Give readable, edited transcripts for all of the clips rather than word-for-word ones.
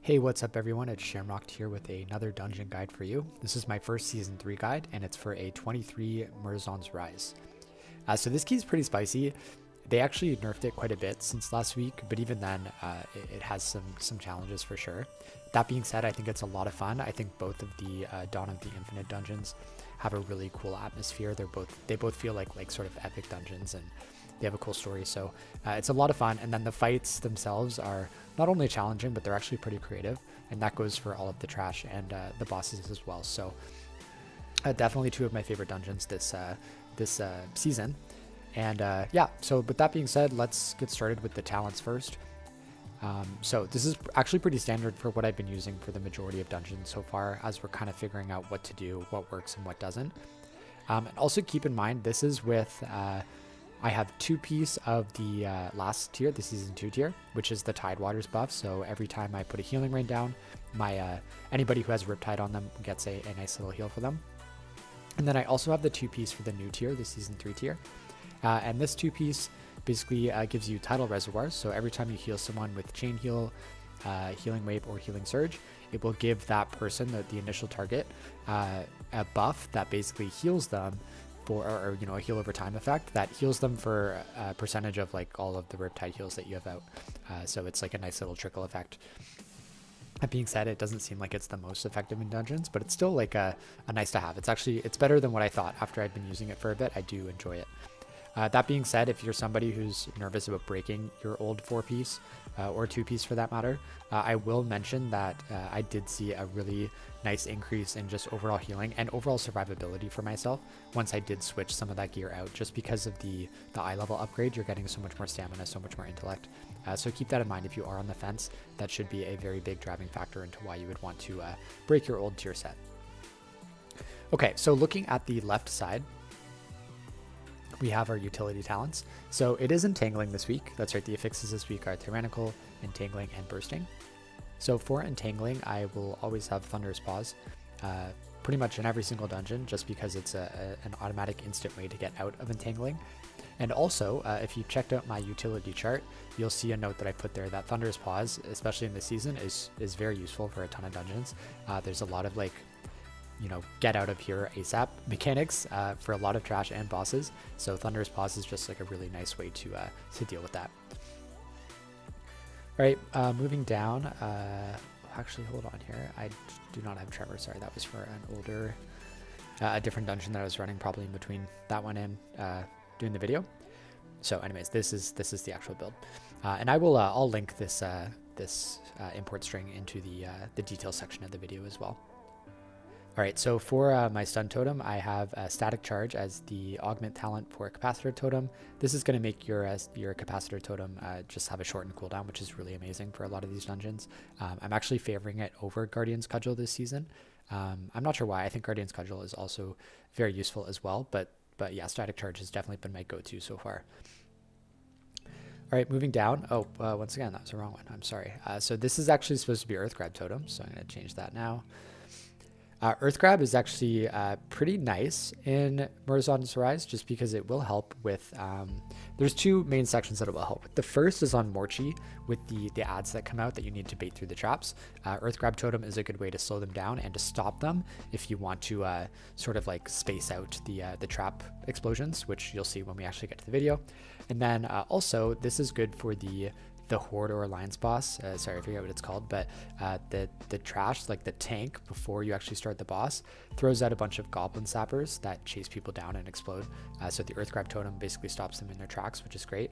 Hey, what's up everyone? It's Shamrock here with another dungeon guide for you. This is my first season 3 guide and it's for a 23 Murozond's Rise. So this key is pretty spicy. They actually nerfed it quite a bit since last week, but even then it has some challenges for sure. That being said, I think it's a lot of fun. I think both of the Dawn of the Infinite dungeons have a really cool atmosphere. They both feel like sort of epic dungeons, and they have a cool story, so it's a lot of fun. And then the fights themselves are not only challenging, but they're actually pretty creative, and that goes for all of the trash and the bosses as well. So definitely two of my favorite dungeons this season. And yeah, so with that being said, let's get started with the talents first. So this is actually pretty standard for what I've been using for the majority of dungeons so far, as we're kind of figuring out what to do, what works and what doesn't. And also keep in mind, this is with I have 2-piece of the last tier, the season 2 tier, which is the Tidewaters buff. So every time I put a healing rain down, my anybody who has Riptide on them gets a nice little heal for them. And then I also have the 2-piece for the new tier, the season 3 tier. And this 2-piece basically gives you tidal reservoirs. So every time you heal someone with chain heal, healing wave, or healing surge, it will give that person, the initial target, a buff that basically heals them for, or you know, a heal over time effect that heals them for a percentage of like all of the Riptide heals that you have out. So it's like a nice little trickle effect. That being said, it doesn't seem like it's the most effective in dungeons, but it's still like a nice to have. It's better than what I thought. After I'd been using it for a bit, I do enjoy it. That being said, if you're somebody who's nervous about breaking your old 4-piece or 2-piece for that matter, I will mention that I did see a really nice increase in just overall healing and overall survivability for myself once I did switch some of that gear out, just because of the eye level upgrade. You're getting so much more stamina, so much more intellect. So keep that in mind if you are on the fence. That should be a very big driving factor into why you would want to break your old tier set. Okay, so looking at the left side, we have our utility talents. So it is Entangling this week. That's right, the affixes this week are Tyrannical, Entangling, and Bursting. So for Entangling, I will always have Thunderous Paws pretty much in every single dungeon, just because it's an automatic instant way to get out of Entangling. And also, if you checked out my utility chart, you'll see a note that I put there that Thunderous Paws, especially in this season, is very useful for a ton of dungeons. There's a lot of like, you know, get out of here ASAP mechanics for a lot of trash and bosses. So Thunderous Paws is just like a really nice way to deal with that. All right, moving down. Actually, hold on here. I do not have Trevor. Sorry, that was for an older, a different dungeon that I was running, probably in between that one and doing the video. So, anyways, this is the actual build, and I will I'll link this import string into the details section of the video as well. All right, so for my stun totem, I have Static Charge as the augment talent for Capacitor Totem. This is going to make your Capacitor Totem just have a shortened cooldown, which is really amazing for a lot of these dungeons. I'm actually favoring it over Guardian's Cudgel this season. I'm not sure why. I think Guardian's Cudgel is also very useful as well, but yeah, Static Charge has definitely been my go-to so far. All right, moving down. Oh, once again, that was the wrong one. I'm sorry. So this is actually supposed to be Earth Grab Totem, so I'm going to change that now. Earth Grab is actually pretty nice in Murozond's Rise, just because it will help with, there's two main sections that it will help with. The first is on Morchi, with the ads that come out that you need to bait through the traps. Earth Grab Totem is a good way to slow them down and to stop them if you want to sort of like space out the trap explosions, which you'll see when we actually get to the video. And then also, this is good for the Horde or Alliance boss. Sorry, I forget what it's called, but the trash, like the tank before you actually start the boss, throws out a bunch of goblin sappers that chase people down and explode. So the Earth Grab Totem basically stops them in their tracks, which is great.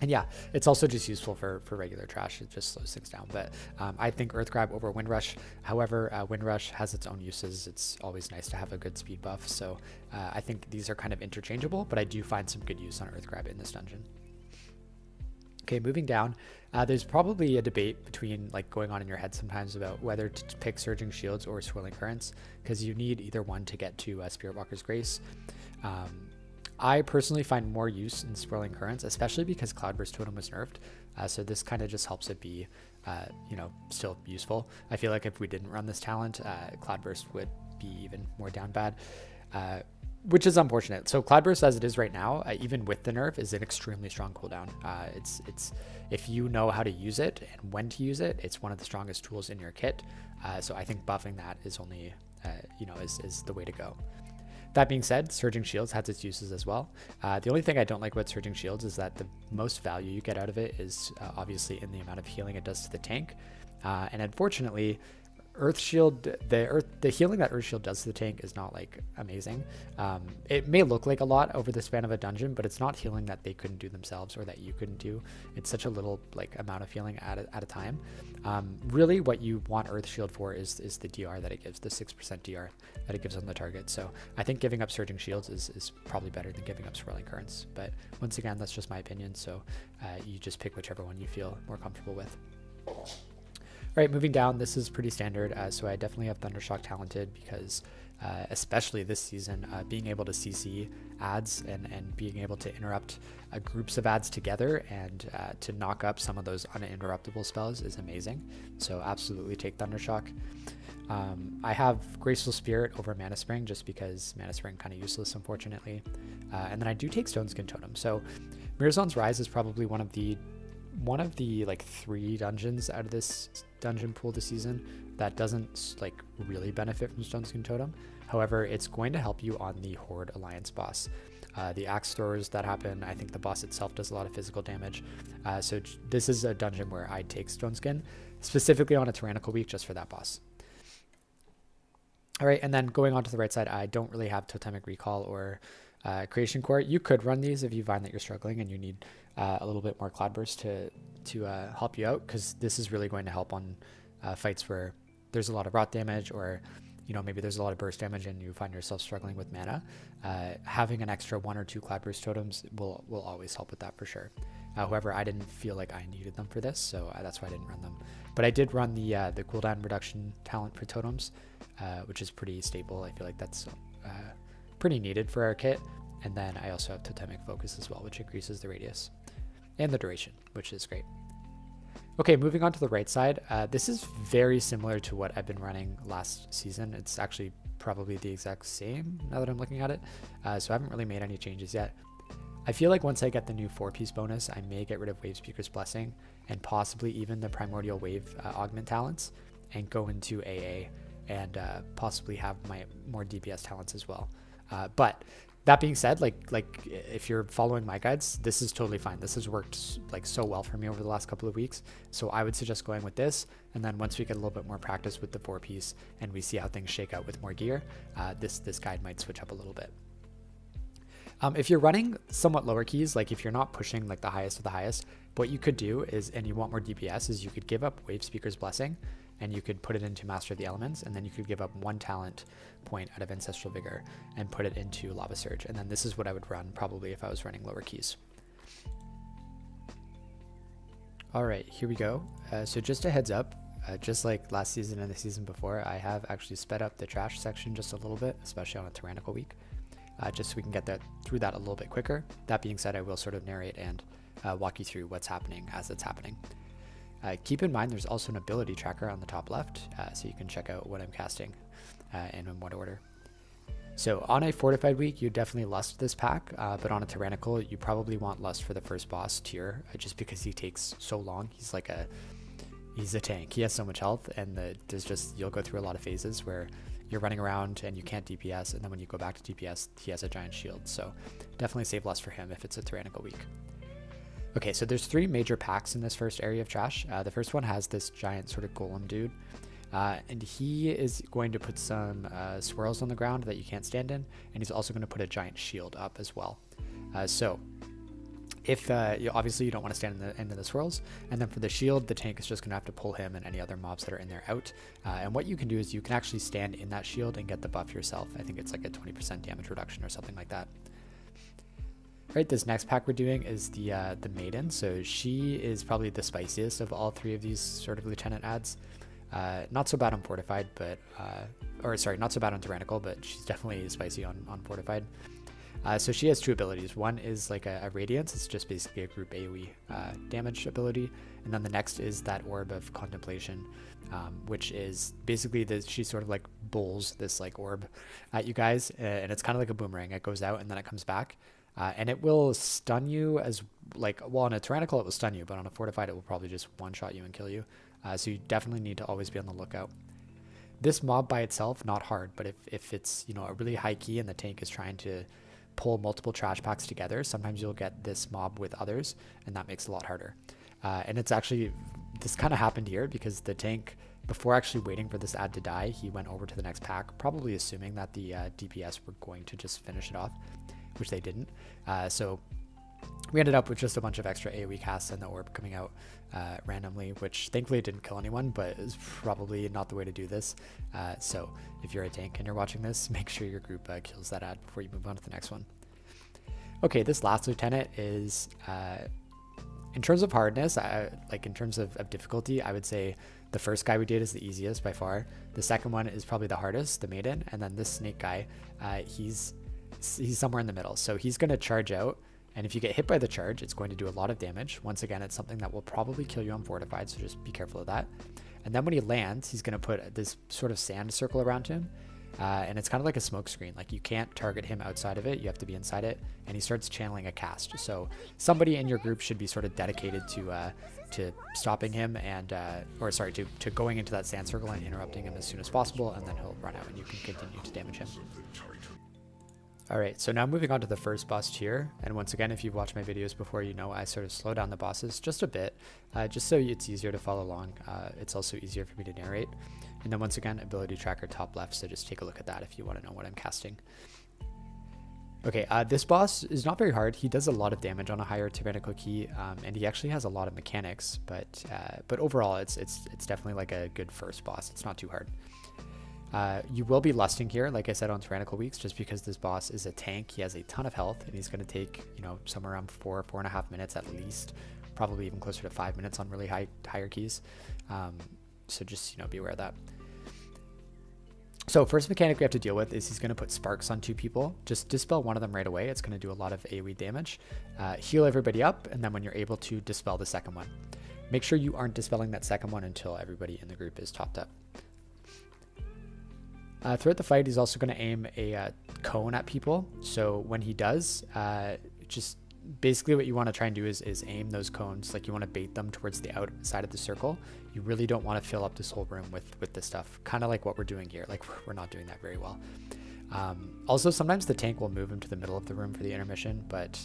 And yeah, it's also just useful for regular trash. It just slows things down. But I think Earth Grab over Windrush. However, Windrush has its own uses. It's always nice to have a good speed buff. So I think these are kind of interchangeable, but I do find some good use on Earth Grab in this dungeon. Okay, moving down, there's probably a debate between like going on in your head sometimes about whether to pick Surging Shields or Swirling Currents, because you need either one to get to Spirit Walker's Grace. I personally find more use in Swirling Currents, especially because Cloudburst Totem was nerfed. So this kind of just helps it be, you know, still useful. I feel like if we didn't run this talent, Cloudburst would be even more down bad. which is unfortunate. So Cloudburst as it is right now, even with the nerf, is an extremely strong cooldown. It's if you know how to use it and when to use it, it's one of the strongest tools in your kit. So I think buffing that is only, is the way to go. That being said, Surging Shields has its uses as well. The only thing I don't like about Surging Shields is that the most value you get out of it is obviously in the amount of healing it does to the tank. And unfortunately, Earth Shield, the healing that Earth Shield does to the tank is not like amazing. It may look like a lot over the span of a dungeon, but it's not healing that they couldn't do themselves or that you couldn't do. It's such a little like amount of healing at a time. Really what you want Earth Shield for is the DR that it gives, the 6% DR that it gives on the target. So I think giving up Surging Shields is probably better than giving up Swirling Currents. But once again, that's just my opinion. So you just pick whichever one you feel more comfortable with. All right, moving down, this is pretty standard. So I definitely have Thundershock talented because especially this season, being able to CC ads and being able to interrupt groups of ads together and to knock up some of those uninterruptible spells is amazing. So absolutely take Thundershock. I have Graceful Spirit over Mana Spring just because Mana Spring kind of useless, unfortunately. And then I do take Stone Skin Totem. So Murozond's Rise is probably one of the like 3 dungeons out of this dungeon pool this season that doesn't like really benefit from Stone Skin Totem. However, it's going to help you on the Horde Alliance boss. The axe throwers that happen, I think the boss itself does a lot of physical damage. So this is a dungeon where I'd take Stone Skin, specifically on a Tyrannical week just for that boss. All right, and then going on to the right side, I don't really have Totemic Recall or Creation Core. You could run these if you find that you're struggling and you need a little bit more Cloudburst to help you out, because this is really going to help on fights where there's a lot of rot damage, or maybe there's a lot of burst damage and you find yourself struggling with mana. Having an extra 1 or 2 Cloudburst totems will always help with that for sure. However, I didn't feel like I needed them for this, so that's why I didn't run them. But I did run the cooldown reduction talent for totems, which is pretty stable. I feel like that's pretty needed for our kit. And then I also have Totemic Focus as well, which increases the radius and the duration, which is great. Okay, moving on to the right side. This is very similar to what I've been running last season. It's actually probably the exact same now that I'm looking at it. So I haven't really made any changes yet. I feel like once I get the new 4-piece bonus, I may get rid of Wave Speaker's Blessing and possibly even the Primordial Wave augment talents and go into AA and possibly have my more DPS talents as well. But that being said, like if you're following my guides, this is totally fine. This has worked like so well for me over the last couple of weeks. So I would suggest going with this. And then once we get a little bit more practice with the 4-piece and we see how things shake out with more gear, this guide might switch up a little bit. If you're running somewhat lower keys, like if you're not pushing like the highest of the highest, what you could do is, and you want more DPS, is you could give up Wave Speaker's Blessing and you could put it into Master of the Elements, and then you could give up 1 talent point out of Ancestral Vigor and put it into Lava Surge. And then this is what I would run probably if I was running lower keys. All right, here we go. So just a heads up, just like last season and the season before, I have actually sped up the trash section just a little bit, especially on a Tyrannical week, just so we can get through that a little bit quicker. That being said, I will sort of narrate and walk you through what's happening as it's happening. Keep in mind there's also an ability tracker on the top left, so you can check out what I'm casting and in what order. So on a Fortified week, you definitely lust this pack, but on a Tyrannical, you probably want lust for the first boss tier, just because he takes so long. He's a tank. He has so much health, and you'll go through a lot of phases where you're running around and you can't DPS, and then when you go back to DPS, he has a giant shield. So definitely save lust for him if it's a Tyrannical week. Okay, so there's 3 major packs in this first area of trash. The first one has this giant sort of golem dude, and he is going to put some swirls on the ground that you can't stand in, and he's also going to put a giant shield up as well. So if obviously you don't want to stand in the end of the swirls, and then for the shield, the tank is just going to have to pull him and any other mobs that are in there out. And what you can do is you can actually stand in that shield and get the buff yourself. I think it's like a 20% damage reduction or something like that. Right, this next pack we're doing is the Maiden. So she is probably the spiciest of all 3 of these sort of lieutenant ads. Not so bad on Fortified, but not so bad on Tyrannical, but she's definitely spicy on Fortified. So she has two abilities. One is like a Radiance. It's just basically a group AoE damage ability. And then the next is that Orb of Contemplation, which is basically she sort of like bowls this like orb at you guys. And it's kind of like a boomerang. It goes out and then it comes back. And it will stun you as like, well, on a Tyrannical it will stun you, but on a Fortified it will probably just one-shot you and kill you. So you definitely need to always be on the lookout. This mob by itself, not hard, but if it's, you know, a really high key and the tank is trying to pull multiple trash packs together, sometimes you'll get this mob with others, and that makes it a lot harder. And it's actually, this kind of happened here because the tank, before actually waiting for this ad to die, he went over to the next pack, probably assuming that the DPS were going to just finish it off, which they didn't. So we ended up with just a bunch of extra AoE casts and the orb coming out randomly, which thankfully didn't kill anyone, but is probably not the way to do this. So if you're a tank and you're watching this, make sure your group kills that ad before you move on to the next one. Okay, this last lieutenant is, in terms of hardness, like in terms of difficulty, I would say the first guy we did is the easiest by far. The second one is probably the hardest, the maiden, and then this snake guy, he's somewhere in the middle. So he's going to charge out, and if you get hit by the charge, it's going to do a lot of damage. Once again, it's something that will probably kill you on Fortified, so just be careful of that. And then when he lands, he's going to put this sort of sand circle around him, and it's kind of like a smoke screen. Like, you can't target him outside of it, you have to be inside it, and he starts channeling a cast. So somebody in your group should be sort of dedicated to stopping him and or sorry, to going into that sand circle and interrupting him as soon as possible, and then he'll run out and you can continue to damage him. Alright, so now moving on to the first boss tier, and once again, if you've watched my videos before, you know I sort of slow down the bosses just a bit, just so it's easier to follow along. It's also easier for me to narrate. And then once again, ability tracker top left, so just take a look at that if you want to know what I'm casting. Okay, this boss is not very hard. He does a lot of damage on a higher Tyrannical key, and he actually has a lot of mechanics, but overall, it's definitely like a good first boss. It's not too hard. You will be lusting here, like I said on Tyrannical weeks, just because this boss is a tank. He has a ton of health, and he's going to take, you know, somewhere around 4.5 minutes at least, probably even closer to 5 minutes on really higher keys. So just, you know, be aware of that. So first mechanic we have to deal with is he's going to put sparks on two people. Just dispel one of them right away. It's going to do a lot of AoE damage. Heal everybody up, and then when you're able to dispel the second one. Make sure you aren't dispelling that second one until everybody in the group is topped up. Throughout the fight, he's also going to aim a cone at people. So when he does, just basically what you want to try and do is aim those cones, like you want to bait them towards the outside of the circle. You really don't want to fill up this whole room with this stuff, kind of like what we're doing here. Like, we're not doing that very well. Also, sometimes the tank will move him to the middle of the room for the intermission, but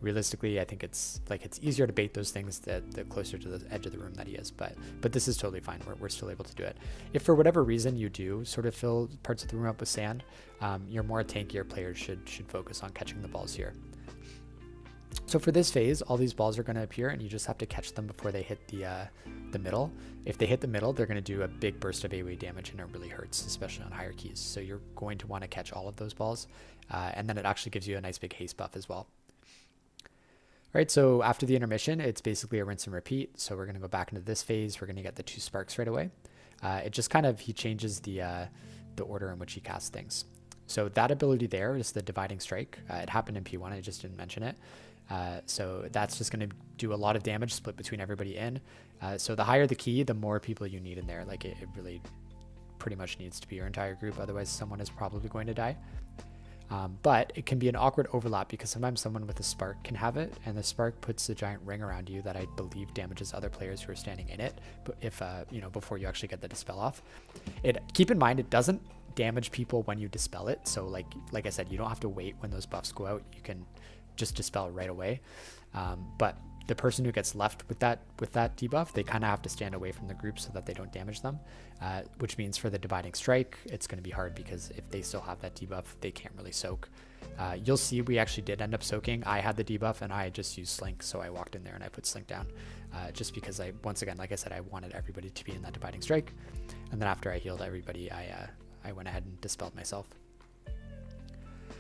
realistically, I think it's easier to bait those things the closer to the edge of the room that he is, but this is totally fine. We're still able to do it. If for whatever reason you do sort of fill parts of the room up with sand, your more tankier players should focus on catching the balls here. So for this phase, all these balls are going to appear, and you just have to catch them before they hit the middle. If they hit the middle, they're going to do a big burst of AoE damage, and it really hurts, especially on higher keys. So you're going to want to catch all of those balls, and then it actually gives you a nice big haste buff as well. All right, so after the intermission, it's basically a rinse and repeat. So we're going to go back into this phase. We're going to get the 2 sparks right away. It just kind of, he changes the order in which he casts things. So that ability there is the Dividing Strike. It happened in P1, I just didn't mention it. So that's just going to do a lot of damage split between everybody in. So the higher the key, the more people you need in there. Like, it really pretty much needs to be your entire group. Otherwise, someone is probably going to die. But it can be an awkward overlap because sometimes someone with a spark can have it, and the spark puts a giant ring around you that I believe damages other players who are standing in it. But if you know, before you actually get the dispel off, keep in mind it doesn't damage people when you dispel it. So like I said, you don't have to wait when those buffs go out. You can just dispel right away. But the person who gets left with that debuff, they kind of have to stand away from the group so that they don't damage them, which means for the Dividing Strike, it's going to be hard because if they still have that debuff, they can't really soak. You'll see we actually did end up soaking. I had the debuff and I just used Slink, so I walked in there and I put Slink down, just because once again, like I said, I wanted everybody to be in that Dividing Strike. And then after I healed everybody, I went ahead and dispelled myself.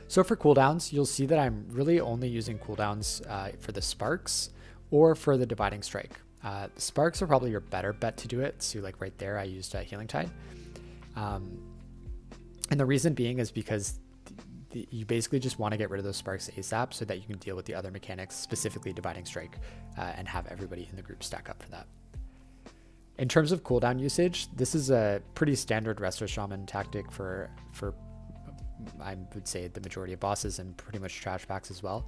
So for cooldowns, you'll see that I'm really only using cooldowns for the sparks or for the Dividing Strike. The sparks are probably your better bet to do it. So like right there, I used Healing Tide. And the reason being is because you basically just want to get rid of those sparks ASAP so that you can deal with the other mechanics, specifically Dividing Strike, and have everybody in the group stack up for that. In terms of cooldown usage, this is a pretty standard Resto Shaman tactic for I would say the majority of bosses and pretty much trash packs as well.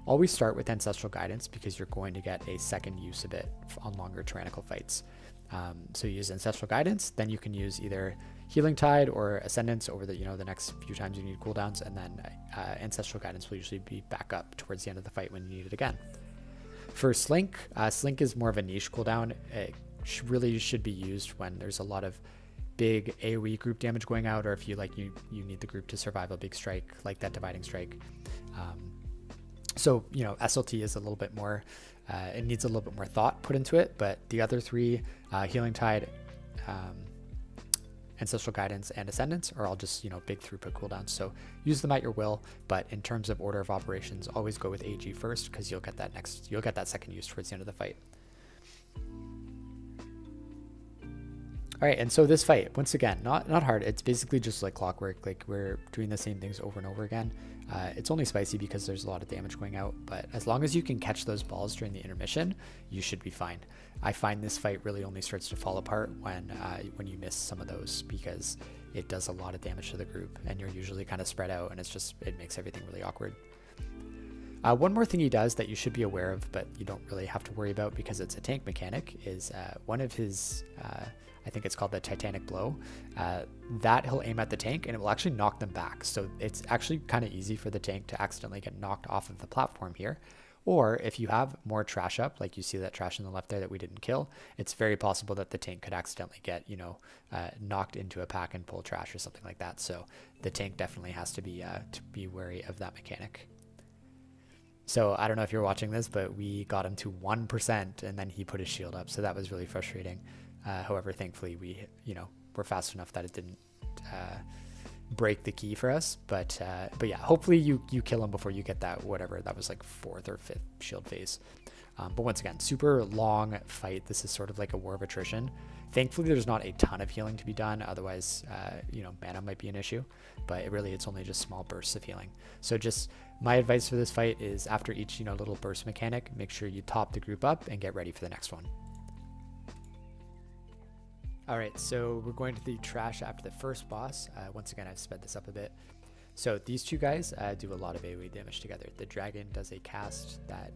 Always start with Ancestral Guidance because you're going to get a second use of it on longer Tyrannical fights. So you use Ancestral Guidance, then you can use either Healing Tide or Ascendance over the the next few times you need cooldowns, and then Ancestral Guidance will usually be back up towards the end of the fight when you need it again. For Slink, Slink is more of a niche cooldown. It really should be used when there's a lot of big AoE group damage going out, or if you need the group to survive a big strike like that Dividing Strike. So SLT is a little bit more, it needs a little bit more thought put into it, but the other three, Healing Tide, Ancestral Guidance, and Ascendance are all just big throughput cooldowns. So use them at your will, but in terms of order of operations, always go with AG first because you'll get that second use towards the end of the fight. All right, and so this fight, once again, not hard. It's basically just like clockwork. Like we're doing the same things over and over again. It's only spicy because there's a lot of damage going out, but as long as you can catch those balls during the intermission, you should be fine. I find this fight really only starts to fall apart when you miss some of those, because it does a lot of damage to the group, and you're usually kind of spread out, and it makes everything really awkward. One more thing he does that you should be aware of, but you don't really have to worry about because it's a tank mechanic, is one of his, I think it's called the Titanic Blow, that he'll aim at the tank and it will actually knock them back. So it's actually kind of easy for the tank to accidentally get knocked off of the platform here. Or if you have more trash up, like you see that trash on the left there that we didn't kill, it's very possible that the tank could accidentally get, knocked into a pack and pull trash or something like that. So the tank definitely has to be wary of that mechanic. So I don't know if you're watching this, but we got him to 1% and then he put his shield up. So that was really frustrating. However, thankfully we're fast enough that it didn't break the key for us. But yeah, hopefully you kill him before you get that, whatever, that was like 4th or 5th shield phase. But once again, super long fight. This is sort of like a war of attrition. Thankfully, there's not a ton of healing to be done. Otherwise, mana might be an issue. But it's only just small bursts of healing. So just my advice for this fight is after each little burst mechanic, make sure you top the group up and get ready for the next one. All right, so we're going to the trash after the first boss. Once again, I've sped this up a bit. So these two guys do a lot of AoE damage together. The dragon does a cast that,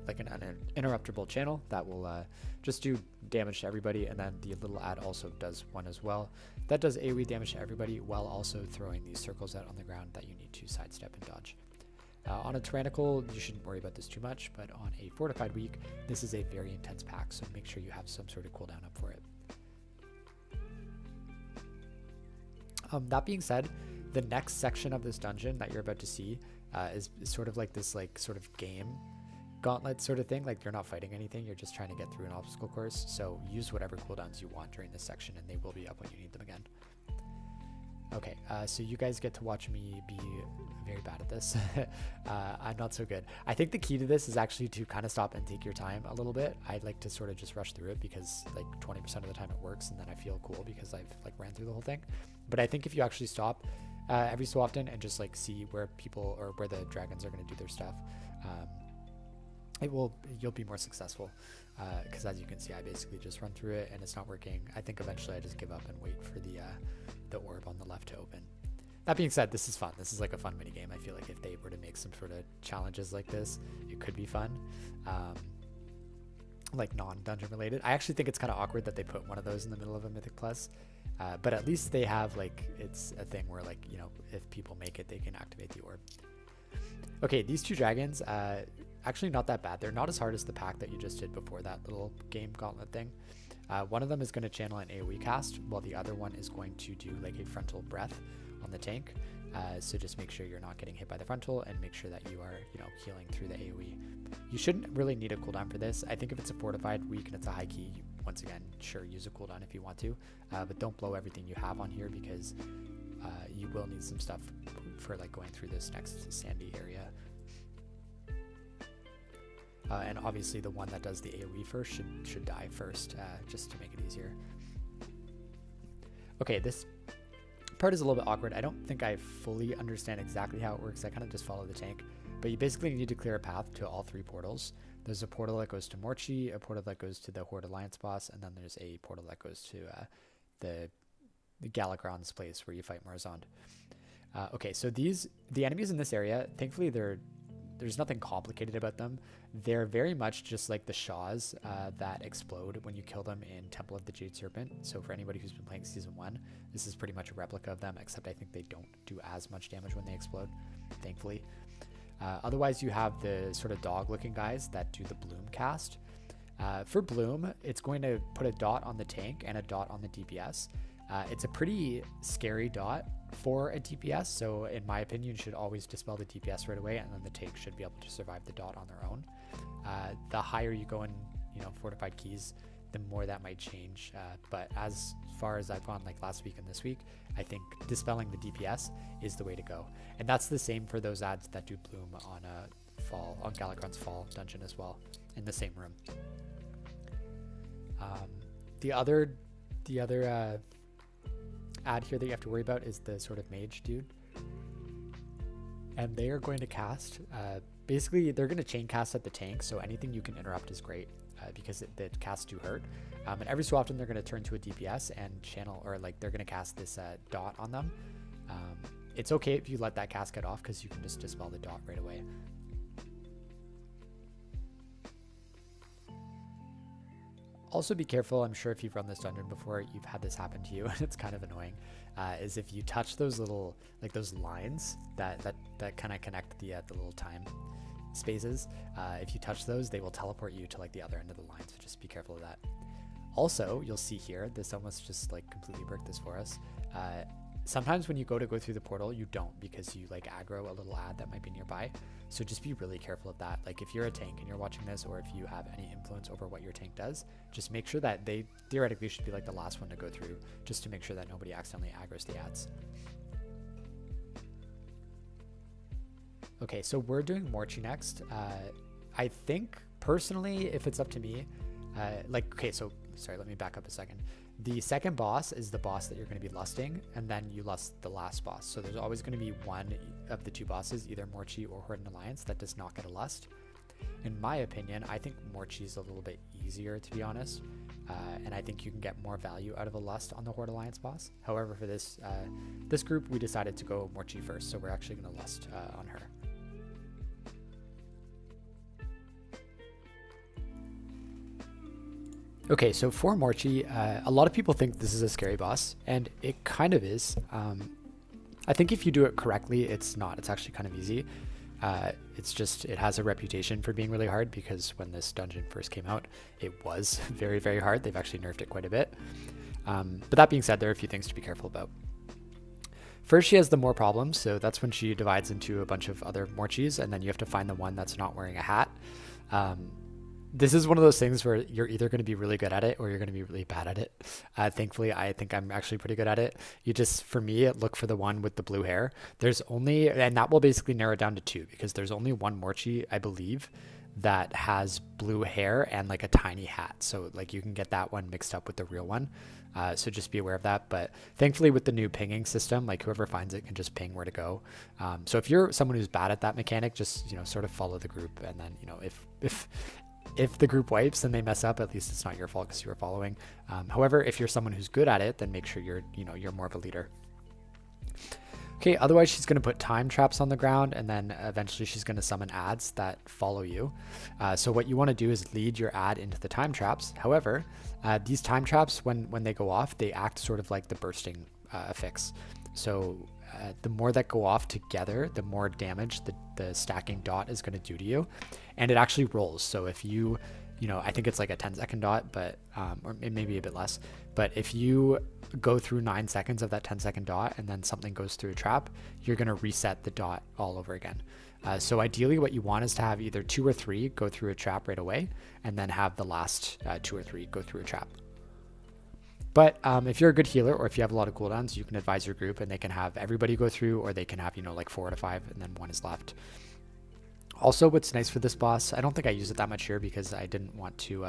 like an uninterruptible channel that will just do damage to everybody, and then the little ad also does one as well. That does AoE damage to everybody while also throwing these circles out on the ground that you need to sidestep and dodge. On a Tyrannical, you shouldn't worry about this too much, but on a Fortified week, this is a very intense pack, so make sure you have some sort of cooldown up for it. That being said, the next section of this dungeon that you're about to see is sort of like this sort of game gauntlet sort of thing. Like you're not fighting anything, you're just trying to get through an obstacle course. So use whatever cooldowns you want during this section and they will be up when you need them again. Okay, so you guys get to watch me be very bad at this. I'm not so good. I think the key to this is actually to kind of stop and take your time a little bit. I'd like to sort of just rush through it because like 20% of the time it works and then I feel cool because I've like ran through the whole thing. But I think if you actually stop every so often and just like see where people or where the dragons are going to do their stuff, you'll be more successful. Because as you can see, I basically just run through it and it's not working. I think eventually I just give up and wait for the orb on the left to open. That being said, this is fun. This is like a fun mini game. I feel like if they were to make some sort of challenges like this, it could be fun. Like non-dungeon related. I actually think it's kind of awkward that they put one of those in the middle of a Mythic Plus. But at least they have like, it's a thing where like, if people make it, they can activate the orb. Okay, these two dragons, actually not that bad. They're not as hard as the pack that you just did before that little game gauntlet thing. One of them is going to channel an AoE cast, while the other one is going to do like a frontal breath on the tank. So just make sure you're not getting hit by the frontal and make sure that you are, healing through the AoE. You shouldn't really need a cooldown for this. I think if it's a fortified weak and it's a high key, once again, sure, use a cooldown if you want to, but don't blow everything you have on here because you will need some stuff for like going through this next sandy area. And obviously the one that does the AoE first should die first, just to make it easier. Okay, this part is a little bit awkward. I don't think I fully understand exactly how it works. I kind of just follow the tank, but you basically need to clear a path to all 3 portals. There's a portal that goes to Morchi, a portal that goes to the Horde Alliance boss, and then there's a portal that goes to the Galakron's place where you fight Murozond. Okay, so the enemies in this area, thankfully there's nothing complicated about them. They're very much just like the Shaws that explode when you kill them in Temple of the Jade Serpent. So for anybody who's been playing Season 1, this is pretty much a replica of them, except I think they don't do as much damage when they explode, thankfully. Otherwise, you have the sort of dog-looking guys that do the Bloom cast. For Bloom, it's going to put a dot on the tank and a dot on the DPS. It's a pretty scary dot for a DPS, so in my opinion, you should always dispel the DPS right away, and then the tank should be able to survive the dot on their own. The higher you go in, fortified keys, the more that might change. But as far as I've gone like last week and this week, I think dispelling the DPS is the way to go. And that's the same for those ads that do Bloom on Galakron's Fall dungeon as well, in the same room. The other ad here that you have to worry about is the sort of mage dude, and they are going to cast basically they're going to chain cast at the tank, so anything you can interrupt is great because the casts do hurt, and every so often they're going to turn to a DPS and channel, or like they're going to cast this dot on them. It's okay if you let that cast get off because you can just dispel the dot right away. Also be careful, I'm sure if you've run this dungeon before, you've had this happen to you, and it's kind of annoying, is if you touch those little, like those lines that kind of connect the little time spaces, if you touch those, they will teleport you to like the other end of the line, so just be careful of that. Also, you'll see here, this almost just like completely bricked this for us. Sometimes when you go through the portal, you don't, because you like aggro a little ad that might be nearby. So just be really careful of that. Like if you're a tank and you're watching this, or if you have any influence over what your tank does, just make sure that they theoretically should be like the last one to go through, just to make sure that nobody accidentally aggroes the ads. Okay, so we're doing Morchi next. I think personally, if it's up to me, okay, so sorry, let me back up a second. The second boss is the boss that you're going to be lusting, and then you lust the last boss. So there's always going to be one of the 2 bosses, either Morchi or Horde Alliance, that does not get a lust. In my opinion, I think Morchi is a little bit easier, to be honest, and I think you can get more value out of a lust on the Horde Alliance boss. However, for this this group, we decided to go Morchi first, so we're actually going to lust on her. Okay, so for Morchi, a lot of people think this is a scary boss, and it kind of is. I think if you do it correctly, it's not. It's actually kind of easy. It's just, it has a reputation for being really hard, because when this dungeon first came out, it was very, very hard. They've actually nerfed it quite a bit. But that being said, there are a few things to be careful about. First, she has the more problems, so that's when she divides into a bunch of other Morchis, and then you have to find the one that's not wearing a hat. This is one of those things where you're either going to be really good at it or you're going to be really bad at it. Thankfully, I think I'm actually pretty good at it. You just, for me, look for the one with the blue hair. There's only, and that will basically narrow it down to 2, because there's only one Morchi, I believe, that has blue hair and like a tiny hat. So like you can get that one mixed up with the real one. So just be aware of that. But thankfully with the new pinging system, like whoever finds it can just ping where to go. So if you're someone who's bad at that mechanic, just, sort of follow the group. And then, if the group wipes and they mess up, at least it's not your fault because you were following. However, if you're someone who's good at it, then make sure you're more of a leader. Okay, otherwise she's going to put time traps on the ground, and then eventually she's going to summon ads that follow you. So what you want to do is lead your ad into the time traps. However, these time traps, when they go off, they act sort of like the bursting affix. So the more that go off together, the more damage the stacking dot is going to do to you. And it actually rolls. So if you, I think it's like a 10-second dot, but or maybe a bit less. But if you go through 9 seconds of that 10-second dot and then something goes through a trap, you're going to reset the dot all over again. So ideally what you want is to have either 2 or 3 go through a trap right away, and then have the last 2 or 3 go through a trap. But if you're a good healer, or if you have a lot of cooldowns, you can advise your group and they can have everybody go through, or they can have, like 4 out of 5 and then 1 is left. Also, what's nice for this boss, I don't think I use it that much here because I didn't want to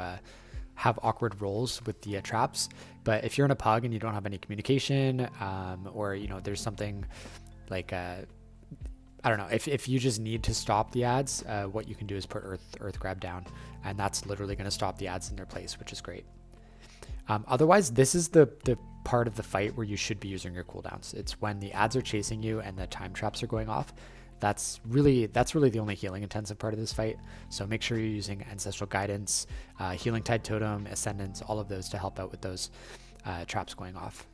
have awkward rolls with the traps. But if you're in a pug and you don't have any communication, or you know there's something like I don't know, if you just need to stop the ads, what you can do is put earth grab down, and that's literally going to stop the ads in their place, which is great. Otherwise, this is the part of the fight where you should be using your cooldowns. It's when the ads are chasing you and the time traps are going off. That's really the only healing intensive part of this fight. So make sure you're using Ancestral Guidance, Healing Tide Totem, Ascendance, all of those to help out with those traps going off.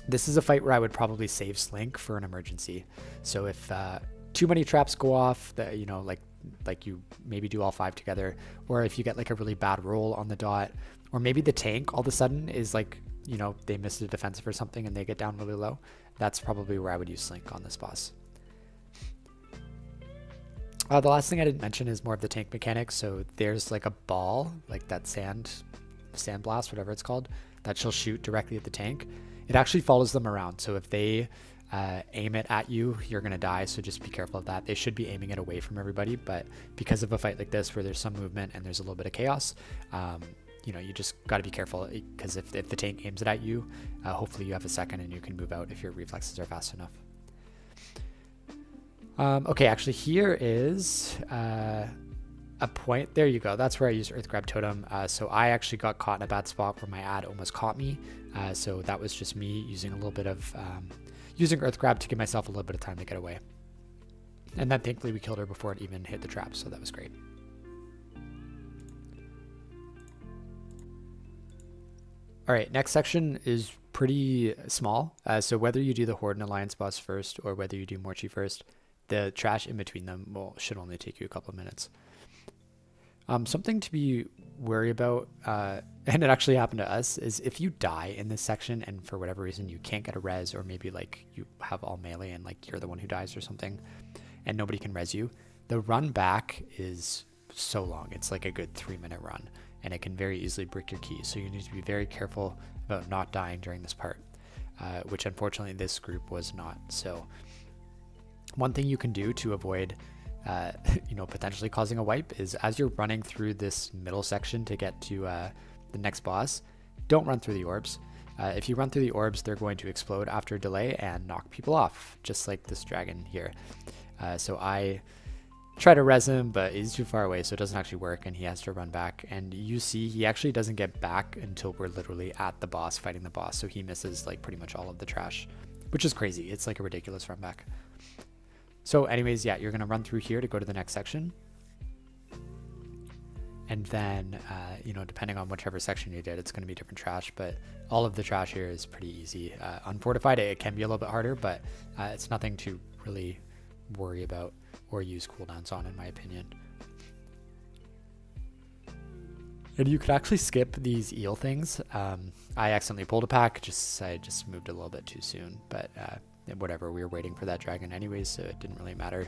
This is a fight where I would probably save Slink for an emergency. So if too many traps go off, that you know, like you maybe do all 5 together, or if you get like a really bad roll on the dot, or maybe the tank all of a sudden is like, you know, they missed a defensive or something and they get down really low, that's probably where I would use Slink on this boss. The last thing I didn't mention is more of the tank mechanics. So there's like a ball, like that sand blast, whatever it's called, that she'll shoot directly at the tank. It actually follows them around. So if they aim it at you, you're going to die. So just be careful of that. They should be aiming it away from everybody. But because of a fight like this where there's some movement and there's a little bit of chaos, you know, you just got to be careful, because if the tank aims it at you, hopefully you have a second and you can move out if your reflexes are fast enough. Okay, actually here is a point. There you go. That's where I used Earth Grab Totem. So I actually got caught in a bad spot where my ad almost caught me. So that was just me using a little bit of using Earth Grab to give myself a little bit of time to get away. And then thankfully we killed her before it even hit the trap, so that was great. All right, next section is pretty small. So whether you do the Horde and Alliance boss first or whether you do Morchi first, the trash in between them should only take you a couple of minutes. Something to be wary about, and it actually happened to us, is if you die in this section and for whatever reason you can't get a res, or maybe like you have all melee and like you're the one who dies or something and nobody can res you, the run back is so long. It's like a good 3-minute run and it can very easily break your keys. So you need to be very careful about not dying during this part, which unfortunately this group was not. So one thing you can do to avoid you know, potentially causing a wipe is as you're running through this middle section to get to the next boss, don't run through the orbs. If you run through the orbs, they're going to explode after a delay and knock people off, just like this dragon here. So I try to res him, but he's too far away, so it doesn't actually work, and he has to run back. And you see he actually doesn't get back until we're literally at the boss, fighting the boss, so he misses like pretty much all of the trash, which is crazy. It's like a ridiculous run back. So anyways, yeah, you're going to run through here to go to the next section. And then, you know, depending on whichever section you did, it's going to be different trash, but all of the trash here is pretty easy. Unfortified, it can be a little bit harder, but it's nothing to really worry about or use cooldowns on, in my opinion. And you could actually skip these eel things. I accidentally pulled a pack, I just moved a little bit too soon, but whatever, we were waiting for that dragon anyways, so it didn't really matter.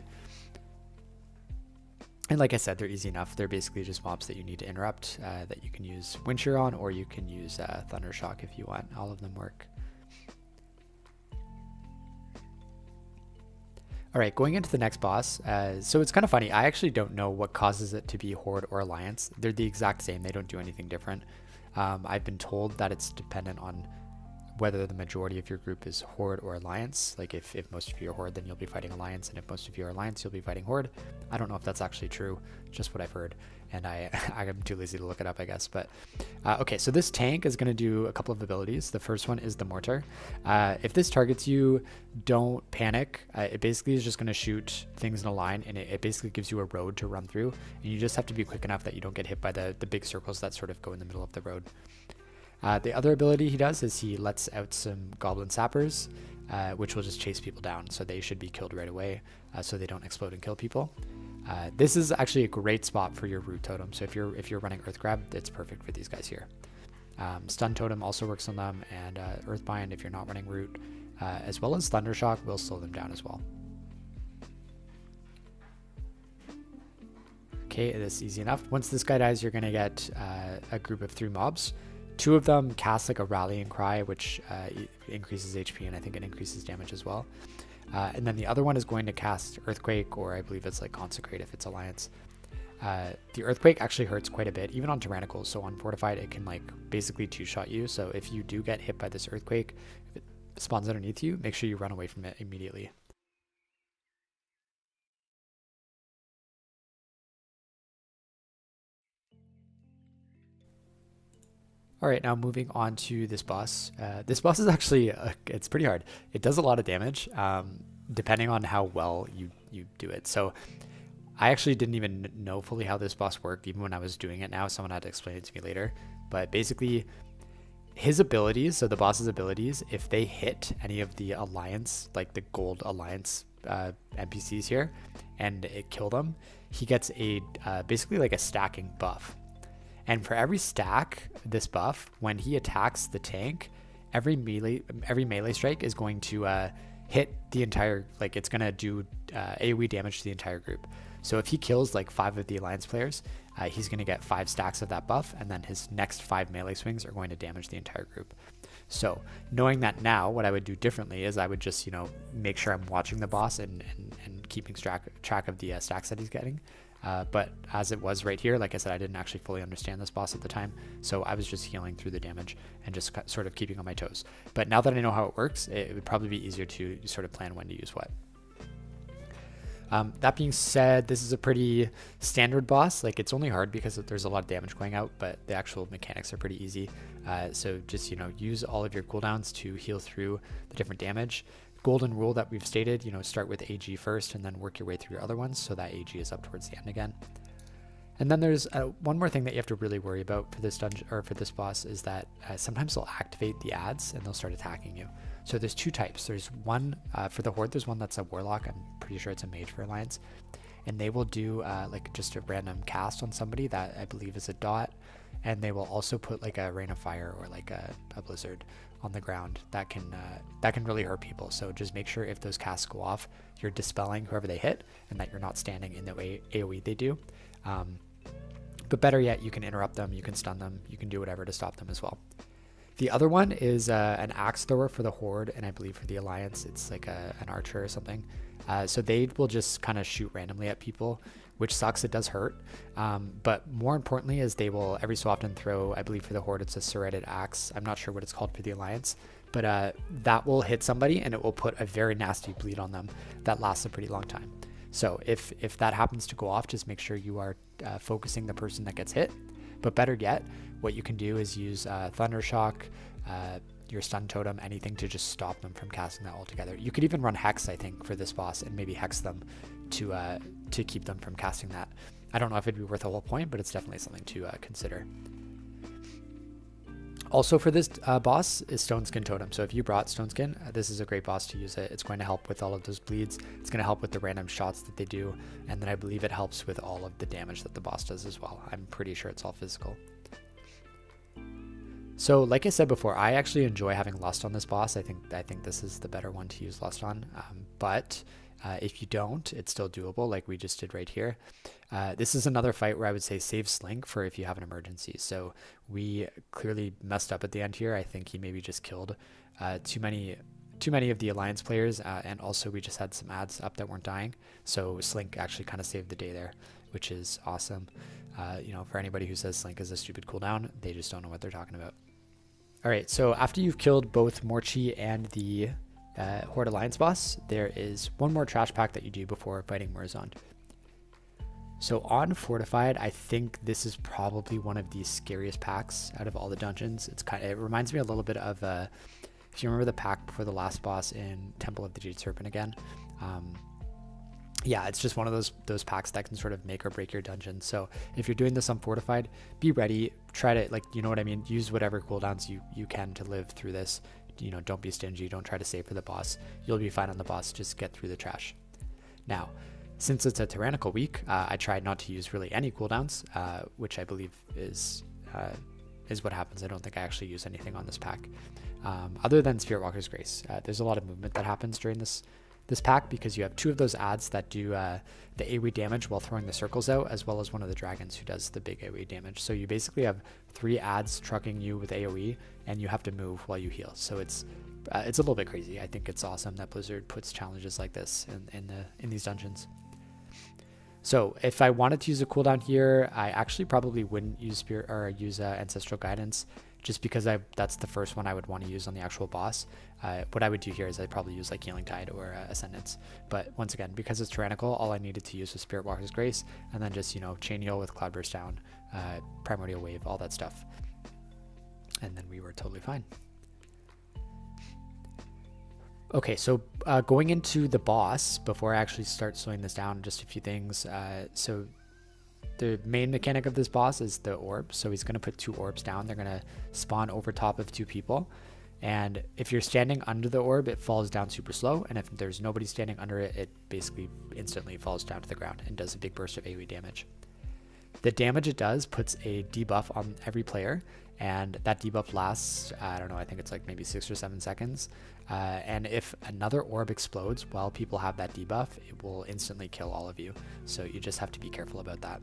And like I said, they're easy enough. They're basically just mobs that you need to interrupt, that you can use Wind Shear on, or you can use Thunder Shock if you want. All of them work. All right, going into the next boss. So it's kind of funny. I actually don't know what causes it to be Horde or Alliance. They're the exact same. They don't do anything different. I've been told that it's dependent on whether the majority of your group is Horde or Alliance. Like if most of you are Horde, then you'll be fighting Alliance, and if most of you are Alliance, you'll be fighting Horde. I don't know if that's actually true, just what I've heard, and I'm too lazy to look it up, I guess. But okay, so this tank is going to do a couple of abilities. The first one is the Mortar. If this targets you, don't panic. It basically is just going to shoot things in a line, and it basically gives you a road to run through, and you just have to be quick enough that you don't get hit by the big circles that sort of go in the middle of the road. The other ability he does is he lets out some Goblin Sappers, which will just chase people down, so they should be killed right away, so they don't explode and kill people. This is actually a great spot for your Root Totem, so if you're running Earth Grab, it's perfect for these guys here. Stun Totem also works on them, and Earthbind if you're not running Root, as well as Thunder Shock will slow them down as well. Okay, this is easy enough. Once this guy dies, you're going to get a group of 3 mobs. 2 of them cast like a Rallying Cry, which increases HP, and I think it increases damage as well. And then the other one is going to cast Earthquake, or I believe it's like Consecrate if it's Alliance. The Earthquake actually hurts quite a bit, even on Tyrannical. So on Fortified, it can like basically two-shot you. So if you do get hit by this Earthquake, if it spawns underneath you, make sure you run away from it immediately. All right, now moving on to this boss. This boss is actually, it's pretty hard. It does a lot of damage, depending on how well you do it. So I actually didn't even know fully how this boss worked, even when I was doing it now. Someone had to explain it to me later. But basically, his abilities, so the boss's abilities, if they hit any of the alliance, like the gold alliance NPCs here, and it kill them, he gets a basically like a stacking buff. And for every stack, this buff, when he attacks the tank, every melee strike is going to hit the entire, like it's going to do AoE damage to the entire group. So if he kills like 5 of the alliance players, he's going to get 5 stacks of that buff, and then his next 5 melee swings are going to damage the entire group. So knowing that now, what I would do differently is I would just, you know, make sure I'm watching the boss and keeping track of the stacks that he's getting. But as it was right here, like I said, I didn't actually fully understand this boss at the time, so I was just healing through the damage and just sort of keeping on my toes. But now that I know how it works, it would probably be easier to sort of plan when to use what. That being said, this is a pretty standard boss. Like, it's only hard because there's a lot of damage going out, but the actual mechanics are pretty easy. So just, you know, use all of your cooldowns to heal through the different damage. Golden rule that we've stated, you know, start with AG first and then work your way through your other ones so that AG is up towards the end again. And then there's one more thing that you have to really worry about for this dungeon or for this boss is that sometimes they'll activate the ads and they'll start attacking you. So there's 2 types. There's one for the Horde. There's one that's a Warlock. I'm pretty sure it's a Mage for Alliance, and they will do like just a random cast on somebody that I believe is a dot, and they will also put like a Rain of Fire or like a Blizzard on the ground that can really hurt people. So just make sure if those casts go off, you're dispelling whoever they hit, and that you're not standing in the way AoE they do. But better yet, you can interrupt them, you can stun them, you can do whatever to stop them as well. The other one is an axe thrower for the Horde, and I believe for the Alliance, it's like an archer or something. So they will just kind of shoot randomly at people, which sucks. It does hurt. But more importantly is they will every so often throw, I believe for the Horde, it's a serrated axe. I'm not sure what it's called for the Alliance, but that will hit somebody and it will put a very nasty bleed on them that lasts a pretty long time. So if that happens to go off, just make sure you are focusing the person that gets hit. But better yet, what you can do is use Thunder Shock, your Stun Totem, anything to just stop them from casting that altogether. You could even run Hex, I think, for this boss and maybe Hex them to keep them from casting that. I don't know if it'd be worth the whole point, but it's definitely something to consider. Also for this boss is Stone Skin Totem. So if you brought Stone Skin, this is a great boss to use it. It's going to help with all of those bleeds. It's going to help with the random shots that they do. And then I believe it helps with all of the damage that the boss does as well. I'm pretty sure it's all physical. So like I said before, I actually enjoy having Lust on this boss. I think this is the better one to use Lust on. But if you don't, it's still doable like we just did right here. This is another fight where I would say save Slink for if you have an emergency. So we clearly messed up at the end here. I think he maybe just killed too many of the Alliance players, and also we just had some ads up that weren't dying. So Slink actually kind of saved the day there, which is awesome. You know, for anybody who says Slink is a stupid cooldown, they just don't know what they're talking about. All right, so after you've killed both Morchi and the Horde Alliance boss, there is one more trash pack that you do before fighting Murozond. So on Fortified, I think this is probably one of the scariest packs out of all the dungeons. It reminds me a little bit of if you remember the pack before the last boss in Temple of the Jade Serpent again. Yeah, it's just one of those packs that can sort of make or break your dungeon. So if you're doing this on Fortified, be ready. Try to, like, you know what I mean? Use whatever cooldowns you can to live through this. You know, don't be stingy. Don't try to save for the boss. You'll be fine on the boss. Just get through the trash. Now, since it's a Tyrannical week, I tried not to use really any cooldowns, which I believe is what happens. I don't think I actually use anything on this pack, other than Spirit Walker's Grace. There's a lot of movement that happens during this pack because you have 2 of those ads that do the AoE damage while throwing the circles out, as well as one of the dragons who does the big AoE damage. So you basically have 3 ads trucking you with AoE, and you have to move while you heal. So it's a little bit crazy. I think it's awesome that Blizzard puts challenges like this in these dungeons. So if I wanted to use a cooldown here, I actually probably wouldn't use Spirit or use Ancestral Guidance, just because that's the first one I would want to use on the actual boss. What I would do here is I'd probably use like Healing Tide or Ascendance. But once again, because it's Tyrannical, all I needed to use was Spirit Walker's Grace, and then just, you know, Chain Heal with Cloudburst down, Primordial Wave, all that stuff. And then we were totally fine. Okay, so going into the boss, before I actually start slowing this down, just a few things. So the main mechanic of this boss is the orb. So he's going to put 2 orbs down. They're going to spawn over top of 2 people. And if you're standing under the orb, it falls down super slow. And if there's nobody standing under it, it basically instantly falls down to the ground and does a big burst of AoE damage. The damage it does puts a debuff on every player, and that debuff lasts, I don't know, I think it's like maybe 6 or 7 seconds. And if another orb explodes while people have that debuff, it will instantly kill all of you. So you just have to be careful about that.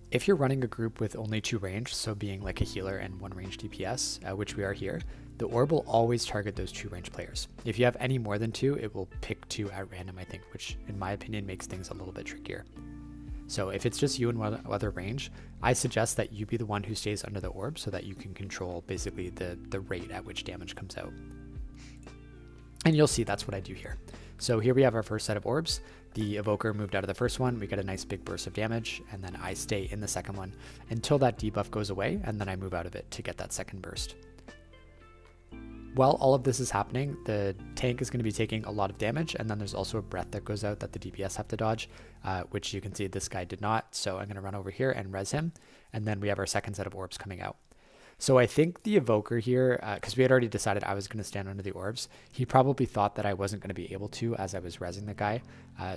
If you're running a group with only 2 range, so being like a healer and 1 range DPS, which we are here, the orb will always target those 2 range players. If you have any more than 2, it will pick 2 at random, I think, which in my opinion makes things a little bit trickier. So if it's just you and one other range, I suggest that you be the one who stays under the orb so that you can control basically the rate at which damage comes out. And you'll see that's what I do here. So here we have our first set of orbs. The Evoker moved out of the first one, we get a nice big burst of damage, and then I stay in the second one until that debuff goes away, and then I move out of it to get that second burst. While all of this is happening, the tank is going to be taking a lot of damage, and then there's also a breath that goes out that the DPS have to dodge, which you can see this guy did not, so I'm going to run over here and res him, and then we have our second set of orbs coming out. So I think the Evoker here, because we had already decided I was going to stand under the orbs, he probably thought that I wasn't going to be able to as I was resing the guy,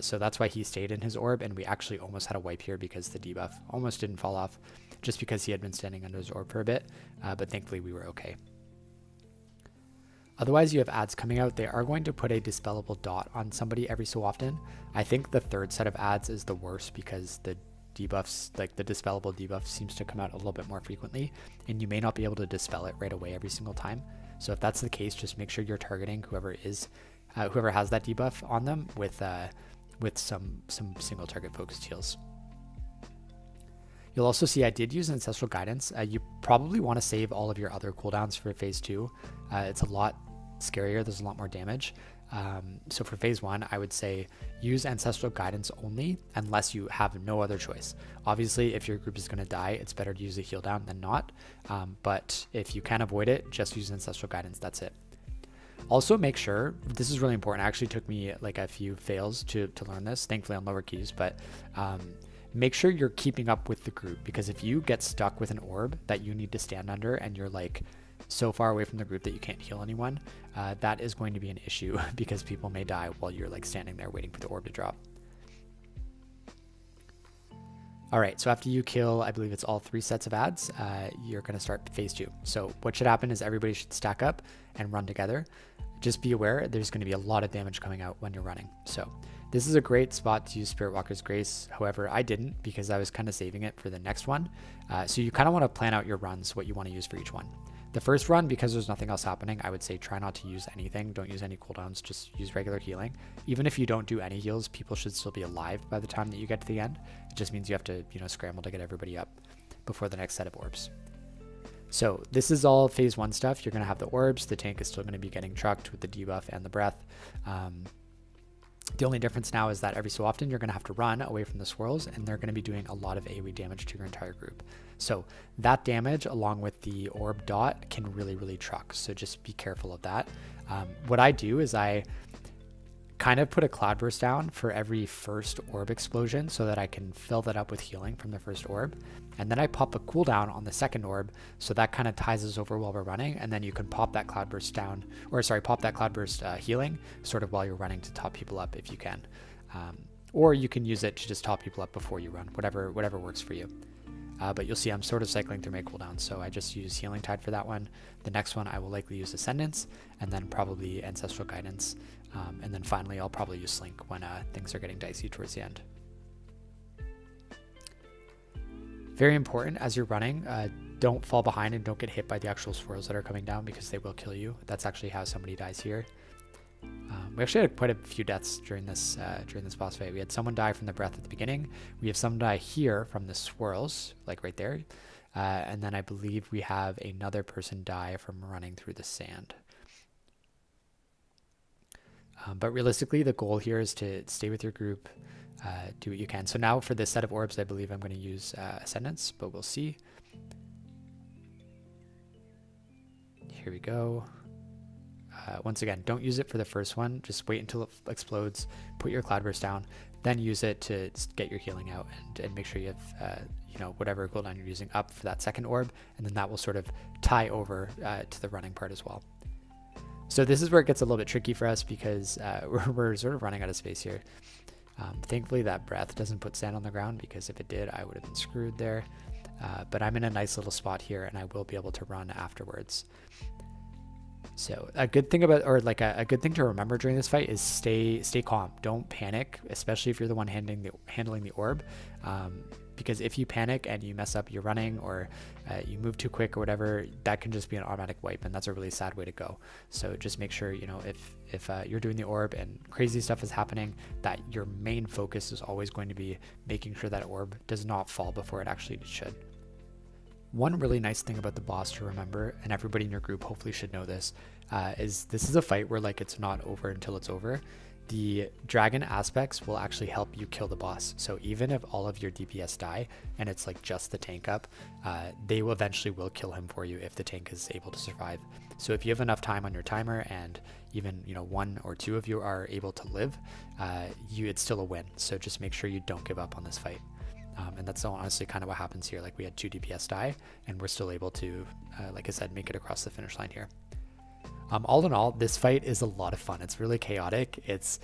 so that's why he stayed in his orb, and we actually almost had a wipe here because the debuff almost didn't fall off, just because he had been standing under his orb for a bit, but thankfully we were okay. Otherwise, you have ads coming out. They are going to put a dispellable dot on somebody every so often. I think the third set of ads is the worst because the debuffs, like the dispellable debuff, seems to come out a little bit more frequently, and you may not be able to dispel it right away every single time. So if that's the case, just make sure you're targeting whoever has that debuff on them with some single target focused heals. You'll also see I did use Ancestral Guidance. You probably want to save all of your other cooldowns for phase 2. It's a lot scarier, there's a lot more damage. So for phase 1, I would say use Ancestral Guidance only unless you have no other choice. Obviously, if your group is going to die, it's better to use a heal down than not. But if you can avoid it, just use Ancestral Guidance, that's it. Also make sure, this is really important, it actually took me like a few fails to learn this, thankfully on lower keys, but make sure you're keeping up with the group, because if you get stuck with an orb that you need to stand under and you're like so far away from the group that you can't heal anyone, that is going to be an issue because people may die while you're like standing there waiting for the orb to drop. Alright, so after you kill, I believe it's all 3 sets of ads, you're going to start phase 2. So what should happen is everybody should stack up and run together. Just be aware there's going to be a lot of damage coming out when you're running. So this is a great spot to use Spirit Walker's Grace. However, I didn't because I was kind of saving it for the next one. So you kind of want to plan out your runs, what you want to use for each one. The first run, because there's nothing else happening, I would say try not to use anything. Don't use any cooldowns, just use regular healing. Even if you don't do any heals, people should still be alive by the time that you get to the end. It just means you have to, scramble to get everybody up before the next set of orbs. So this is all phase 1 stuff. You're going to have the orbs. The tank is still going to be getting trucked with the debuff and the breath. The only difference now is that every so often you're going to have to run away from the swirls, and they're going to be doing a lot of AoE damage to your entire group. So that damage along with the orb dot can really truck. So just be careful of that. What I do is I kind of put a cloudburst down for every first orb explosion so that I can fill that up with healing from the first orb. And then I pop a cooldown on the second orb, so that kind of ties us over while we're running, and then you can pop that cloudburst down, or sorry, pop that cloudburst healing sort of while you're running to top people up if you can. Or you can use it to just top people up before you run, whatever works for you. But you'll see I'm sort of cycling through my cooldowns, so I just use Healing Tide for that one. The next one I will likely use Ascendance, and then probably Ancestral Guidance, and then finally I'll probably use Slink when things are getting dicey towards the end. Very important as you're running, don't fall behind and don't get hit by the actual swirls that are coming down because they will kill you. That's actually how somebody dies here. We actually had quite a few deaths during this boss fight. We had someone die from the breath at the beginning. We have someone die here from the swirls, like right there. And then I believe we have another person die from running through the sand. But realistically, the goal here is to stay with your group, do what you can. So now for this set of orbs, I believe I'm going to use Ascendance, but we'll see. Here we go. Once again, don't use it for the first one. Just wait until it explodes, put your Cloudburst down, then use it to get your healing out and make sure you have whatever cooldown you're using up for that second orb, and then that will sort of tie over to the running part as well. So this is where it gets a little bit tricky for us because we're sort of running out of space here. Thankfully that breath doesn't put sand on the ground, because if it did, I would have been screwed there. But I'm in a nice little spot here and I will be able to run afterwards. So a good thing about, or like a good thing to remember during this fight is stay calm. Don't panic, especially if you're the one handling the orb. Because if you panic and you mess up your running, or you move too quick or whatever, that can just be an automatic wipe, and that's a really sad way to go. So just make sure, if you're doing the orb and crazy stuff is happening, that your main focus is always going to be making sure that orb does not fall before it actually should. One really nice thing about the boss to remember, and everybody in your group hopefully should know this, is this is a fight where like it's not over until it's over. The dragon aspects will actually help you kill the boss. So even if all of your DPS die and it's like just the tank up, they will eventually kill him for you if the tank is able to survive. So if you have enough time on your timer and even one or two of you are able to live, it's still a win. So just make sure you don't give up on this fight. And that's honestly kind of what happens here. Like we had 2 DPS die and we're still able to, like I said, make it across the finish line here. All in all, this fight is a lot of fun. It's really chaotic. It's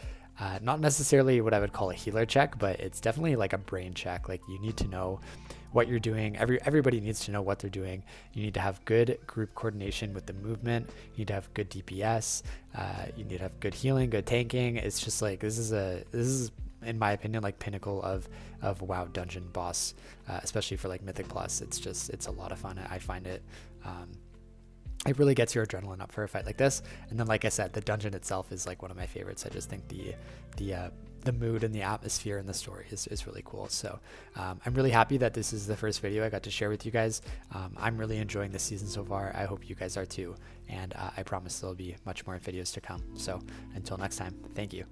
not necessarily what I would call a healer check, but it's definitely like a brain check. Like you need to know what you're doing. Everybody needs to know what they're doing. You need to have good group coordination with the movement. You need to have good DPS. You need to have good healing, good tanking. It's just like, this is in my opinion, like pinnacle of WoW dungeon boss, especially for like Mythic Plus. It's a lot of fun. I find it, it really gets your adrenaline up for a fight like this. And then, like I said, the dungeon itself is like one of my favorites. I just think the mood and the atmosphere and the story is really cool. So I'm really happy that this is the first video I got to share with you guys. I'm really enjoying this season so far. I hope you guys are too. And I promise there'll be much more videos to come. So until next time, thank you.